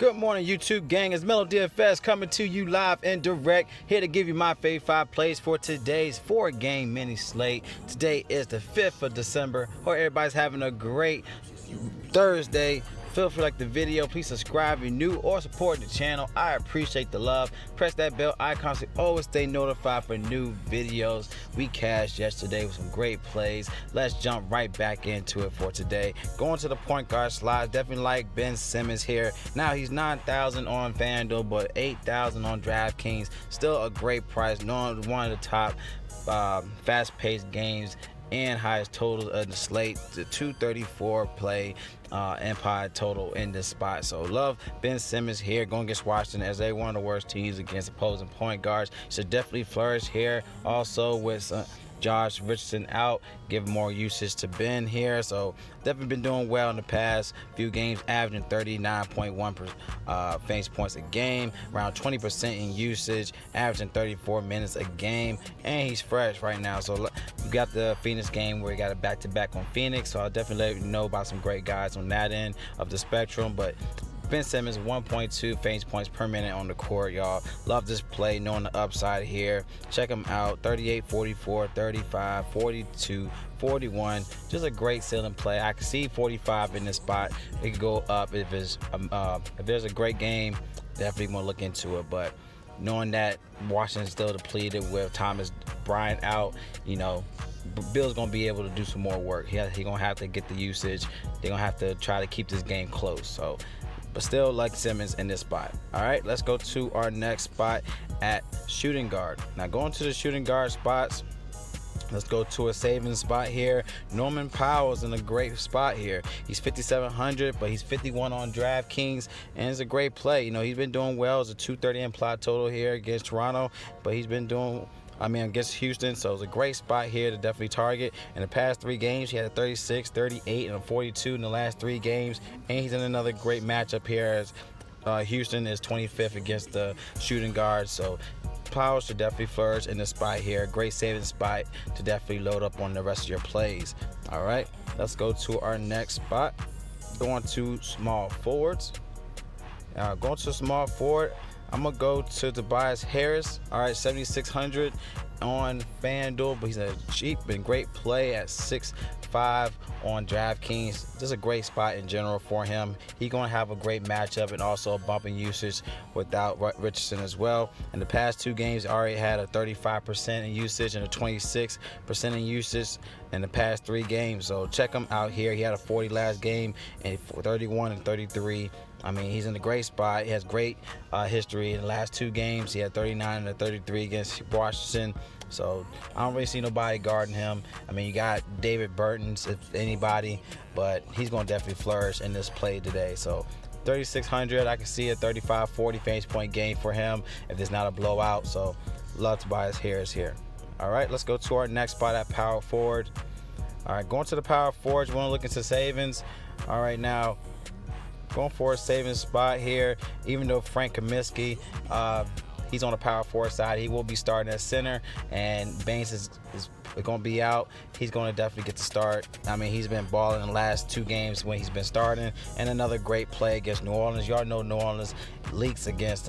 Good morning, YouTube gang. It's Mellow DFS coming to you live and direct, here to give you my favorite 5 plays for today's 4-game mini slate. Today is the 5th of December. Hope everybody's having a great Thursday. Feel free to like the video. Please subscribe if you're new or support the channel. I appreciate the love. Press that bell icon so you always stay notified for new videos. We cashed yesterday with some great plays. Let's jump right back into it for today. Going to the point guard slot. Definitely like Ben Simmons here. Now he's 9,000 on FanDuel, but 8,000 on DraftKings. Still a great price. Knowing one of the top fast-paced games and highest total of the slate, the 234 play Empire total in this spot. So love Ben Simmons here going against Washington, as they one of the worst teams against opposing point guards. Should definitely flourish here. Also with Josh Richardson out, give more usage to Ben here. So definitely been doing well in the past few games, averaging 39.1 fantasy points a game, around 20% in usage, averaging 34 minutes a game, and he's fresh right now. So we got the Phoenix game where he got a back-to-back on Phoenix. So I'll definitely let you know about some great guys on that end of the spectrum. But Ben Simmons, 1.2 fantasy points per minute on the court, y'all. Love this play, knowing the upside here. Check him out, 38, 44, 35, 42, 41. Just a great ceiling play. I can see 45 in this spot. It could go up if there's a great game. Definitely want to look into it. But knowing that Washington's still depleted with Thomas Bryant out, you know, Bill's gonna be able to do some more work. He's gonna have to get the usage. They're gonna have to try to keep this game close. So, but still like Simmons in this spot. All right, let's go to our next spot at shooting guard. Now going to the shooting guard spots, let's go to a savings spot here. Norman Powell's in a great spot here. He's 5,700, but he's 51 on DraftKings, and it's a great play. You know, he's been doing well. It's a 230 implied total here against Toronto, but he's been doing, against Houston. So it's a great spot here to definitely target. In the past 3 games, he had a 36, 38, and a 42 in the last 3 games. And he's in another great matchup here as Houston is 25th against the shooting guard. So Powell should definitely flourish in this spot here. Great saving spot to definitely load up on the rest of your plays. All right, let's go to our next spot. Going to small forwards. Going to small forward, I'm going to go to Tobias Harris. All right, 7,600 on FanDuel, but he's a cheap and great play at 6.5 on DraftKings. This is a great spot in general for him. He's going to have a great matchup and also a bump in usage without Richardson as well. In the past 2 games, already had a 35% in usage and a 26% in usage in the past 3 games. So check him out here. He had a 40 last game and 31 and 33. He's in a great spot. He has great history in the last 2 games. He had 39 and 33 against Washington. So I don't really see nobody guarding him. You got David Burton's, if anybody, but he's going to definitely flourish in this play today. So 3,600, I can see a 35, 40 fantasy point game for him if it's not a blowout. So love Tobias Harris here. All right, let's go to our next spot at power forward. All right, going to the power forwards, we want to look into savings. All right, now going for a savings spot here, even though Frank Kaminsky, he's on the power forward side. He will be starting at center, and Baines is going to be out. He's going to definitely get to start. He's been balling in the last 2 games when he's been starting, and another great play against New Orleans. Y'all know New Orleans leaks against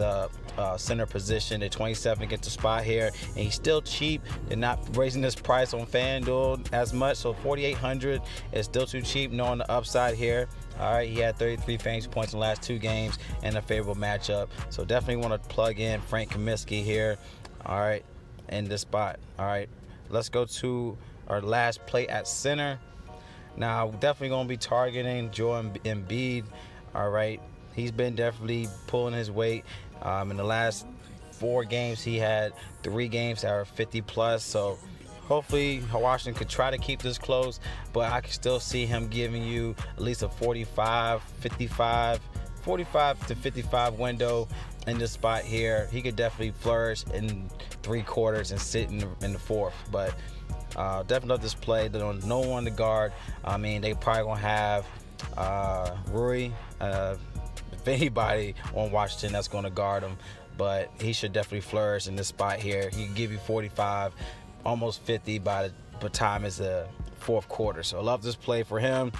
center position. They're 27 to get the spot here, and he's still cheap. They're not raising this price on FanDuel as much, so 4,800 is still too cheap, knowing the upside here. All right, he had 33 fantasy points in the last 2 games and a favorable matchup. So definitely want to plug in Frank Kaminsky here. All right, in this spot. All right, let's go to our last play at center. Now, definitely going to be targeting Joel Embiid. All right, he's been definitely pulling his weight. In the last 4 games, he had 3 games that are 50 plus. So hopefully Washington could try to keep this close, but I can still see him giving you at least a 45 to 55 window in this spot here. He could definitely flourish in 3 quarters and sit in the 4th. But definitely love this play. They don't no one to guard. They probably gonna have Rui, if anybody on Washington that's gonna guard him, but he should definitely flourish in this spot here. He can give you 45, almost 50 by the time it's the fourth quarter. So I love this play for him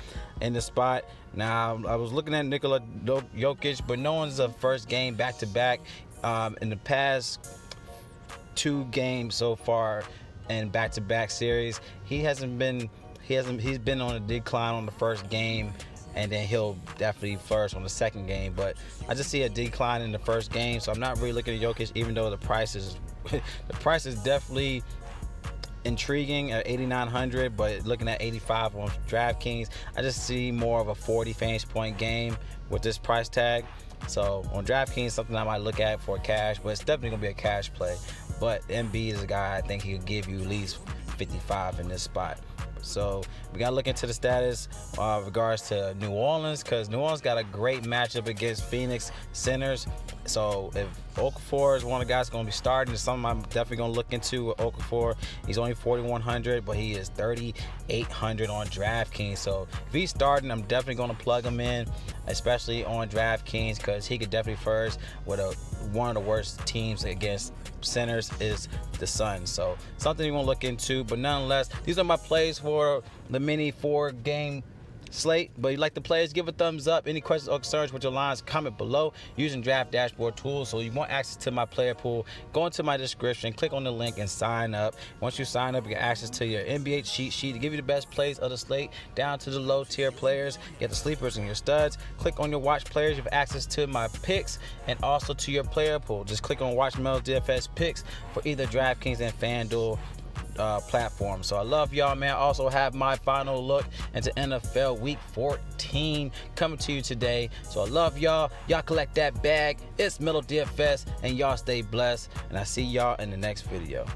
in the spot. Now, I was looking at Nikola Jokic, but no one's a first game back-to-back. In the past 2 games so far in back-to-back series, he's been on a decline on the first game, and then he'll definitely flourish on the second game. But I just see a decline in the first game, so I'm not really looking at Jokic, even though the price is definitely intriguing at 8,900, but looking at 85 on DraftKings, I just see more of a 40 fantasy point game with this price tag. So on DraftKings, something I might look at for cash, but it's definitely gonna be a cash play. But MB is a guy I think he could give you at least 55 in this spot. So we gotta look into the status regards to New Orleans, because New Orleans got a great matchup against Phoenix centers. So if Okafor is one of the guys going to be starting, it's something I'm definitely going to look into with Okafor. He's only 4,100, but he is 3,800 on DraftKings. So if he's starting, I'm definitely going to plug him in, especially on DraftKings, because he could definitely first with one of the worst teams against centers is the Suns. So something you want to look into. But nonetheless, these are my plays for the mini 4-game slate. But if you like the plays, give a thumbs up. Any questions or concerns with your lines, comment below using Draft Dashboard tools. So you want access to my player pool, go into my description, click on the link and sign up. Once you sign up, you get access to your NBA cheat sheet to give you the best plays of the slate down to the low tier players. Get the sleepers and your studs. Click on your watch players, you have access to my picks and also to your player pool. Just click on watch Mel DFS picks for either DraftKings and FanDuel platform. So I love y'all, man. I also have my final look into NFL Week 14 coming to you today. So I love y'all. Y'all collect that bag. It's Melo DFS, and y'all stay blessed. And I see y'all in the next video.